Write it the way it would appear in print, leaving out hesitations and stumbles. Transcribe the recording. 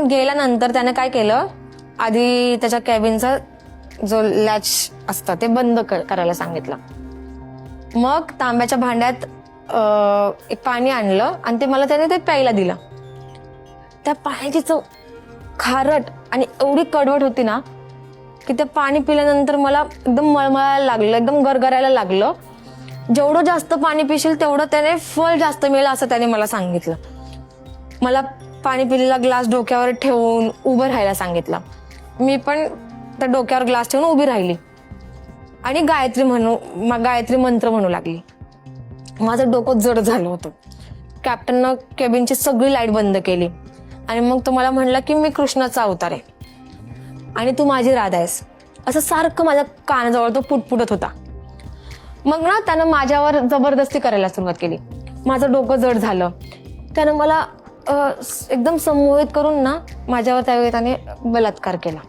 Captain गेल्यानंतर त्याने काय केलं, आधी त्याच्या कॅबिनचा जो लॅच असतं ते बंद करायला सांगितलं. मग तांब्याच्या भांड्यात एक पाणी आणलं आणि ते मला त्याने ते प्यायला दिलं. त्या पाण्याची चव खारट आणि एवढी कडवट होती ना की ते पाणी पिल्यानंतर मला एकदम मळमळायला लागलं, एकदम गरगरायला लागलं. जेवढं जास्त पाणी पिशील तेवढं त्याने फळ जास्त मिळेल असं त्याने मला सांगितलं. मला पाणी पिलेला ग्लास डोक्यावर ठेवून उभं राहायला सांगितलं. मी पण त्या डोक्यावर ग्लास ठेवून उभी राहिली आणि गायत्री मंत्र म्हणू लागली. माझं डोकं जड झालं होतं. कॅप्टननं केबिनची सगळी लाईट बंद केली आणि मग तो मला म्हणला की मी कृष्णाचा अवतार आहे आणि तू माझी राधा आहेस, असं सारखं माझ्या कानाजवळ तो पुटपुटत होता. मग ना त्यानं माझ्यावर जबरदस्ती करायला सुरुवात केली. माझं डोकं जड झालं. त्यानं मला एकदम संमोहित करून ना माझ्यावर त्यावेळी त्याने बलात्कार केला.